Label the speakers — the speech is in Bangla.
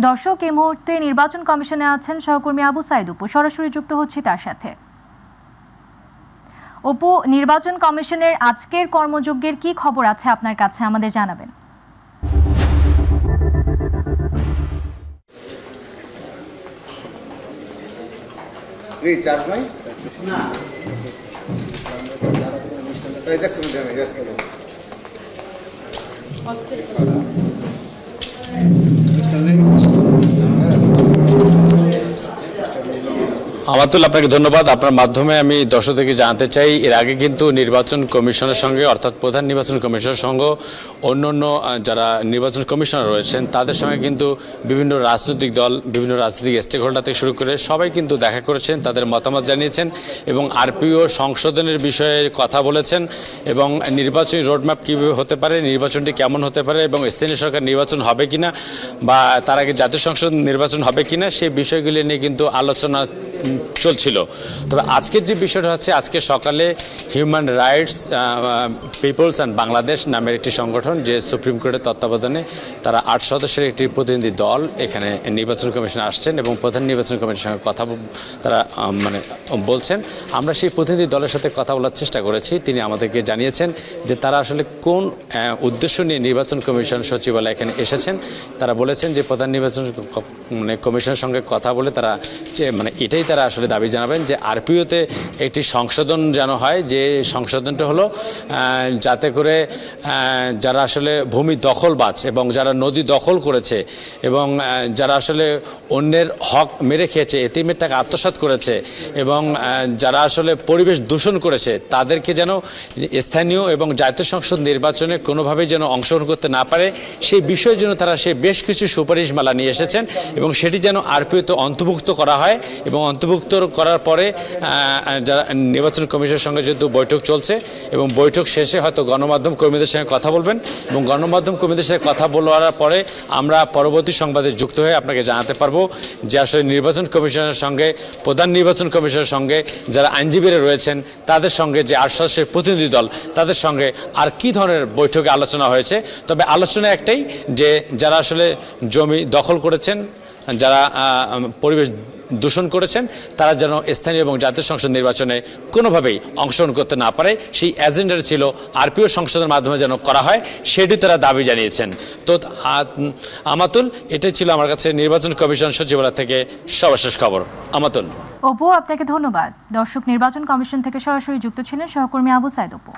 Speaker 1: দর্শক, এই মুহূর্তে নির্বাচন কমিশনে আছেন সহকর্মী আবু সাইদ অপু। সরাসরি যুক্ত হচ্ছি তার সাথে। অপু, নির্বাচন কমিশনের আজকের কর্মযজ্ঞের কি খবর আছে আপনার কাছে, আমাদের জানাবেন।
Speaker 2: আমাতুল, আপনাকে ধন্যবাদ। আপনার মাধ্যমে আমি দর্শকদেরকে জানাতে চাই, এর আগে কিন্তু নির্বাচন কমিশনের সঙ্গে অর্থাৎ প্রধান নির্বাচন কমিশনের সঙ্গে অন্য যারা নির্বাচন কমিশনার রয়েছেন তাদের সঙ্গে কিন্তু বিভিন্ন রাজনৈতিক দল, বিভিন্ন রাজনৈতিক স্টেক হোল্ডার থেকে শুরু করে সবাই কিন্তু দেখা করেছেন, তাদের মতামত জানিয়েছেন এবং আরপিও সংশোধনের বিষয়ে কথা বলেছেন এবং নির্বাচনী রোডম্যাপ কীভাবে হতে পারে, নির্বাচনটি কেমন হতে পারে এবং স্থানীয় সরকার নির্বাচন হবে কিনা বা তার আগে জাতীয় সংসদ নির্বাচন হবে কিনা সেই বিষয়গুলি নিয়ে কিন্তু আলোচনা চলছিল। তবে আজকের যে বিষয়টা হচ্ছে, আজকে সকালে human rights people's and Bangladesh নামের একটি সংগঠন, যে সুপ্রিম কোর্টের তত্ত্বাবধানে তারা 8 সদস্যের একটি প্রতিনিধি দল এখানে নির্বাচন কমিশনে আসছেন এবং প্রধান নির্বাচন কমিশনের সঙ্গে কথা তারা বলছেন। আমরা সেই প্রতিনিধি দলের সাথে কথা বলার চেষ্টা করেছি। তিনি আমাদেরকে জানিয়েছেন যে তারা আসলে কোন উদ্দেশ্য নিয়ে নির্বাচন কমিশন সচিবালয় এখানে এসেছেন। তারা বলেছেন যে প্রধান নির্বাচন কমিশনের সঙ্গে কথা বলে তারা এটাই তারা আসলে দাবি জানাবেন যে আরপিওতে একটি সংশোধন যেন হয়, যে সংশোধনটা হলো যাতে করে যারা আসলে ভূমি দখলবাজ এবং যারা নদী দখল করেছে এবং যারা আসলে অন্যের হক মেরে খেয়েছে, এতিমের টাকা আত্মসাৎ করেছে এবং যারা আসলে পরিবেশ দূষণ করেছে তাদেরকে যেন স্থানীয় এবং জাতীয় সংসদ নির্বাচনে কোনোভাবেই যেন অংশগ্রহণ করতে না পারে, সেই বিষয়ের জন্য তারা সে বেশ কিছু সুপারিশমালা নিয়ে এসেছেন এবং সেটি যেন আরপিওতে অন্তর্ভুক্ত করা হয়। এবং অন্তর্ভুক্ত করার পরে যারা নির্বাচন কমিশনের সঙ্গে যেহেতু বৈঠক চলছে এবং বৈঠক শেষে হয়তো গণমাধ্যম কর্মীদের সঙ্গে কথা বলবেন এবং গণমাধ্যম কর্মীদের সঙ্গে কথা বলার পরে আমরা পরবর্তী সংবাদে যুক্ত হয়ে আপনাকে জানাতে পারবো যে আসলে নির্বাচন কমিশনের সঙ্গে প্রধান নির্বাচন কমিশনের সঙ্গে যারা আইনজীবীরা রয়েছেন তাদের সঙ্গে যে 8 সদস্যের প্রতিনিধি দল তাদের সঙ্গে আর কি ধরনের বৈঠকে আলোচনা হয়েছে। তবে আলোচনা একটাই, যে যারা আসলে জমি দখল করেছেন, যারা পরিবেশ দূষণ করেছেন, তারা যেন স্থানীয় এবং জাতীয় সংসদ নির্বাচনে কোনোভাবেই অংশগ্রহণ করতে না পারে, সেই এজেন্ডার ছিল আরপিও সংশোধনের মাধ্যমে যেন করা হয়, সেটি তারা দাবি জানিয়েছেন। তো আমাতুল, এটাই ছিল আমার কাছে নির্বাচন কমিশন সচিবালয় থেকে সর্বশেষ খবর। আমাতুল।
Speaker 1: অপু, আপনাকে ধন্যবাদ। দর্শক, নির্বাচন কমিশন থেকে সরাসরি যুক্ত ছিলেন সহকর্মী আবু সাইদ অপু।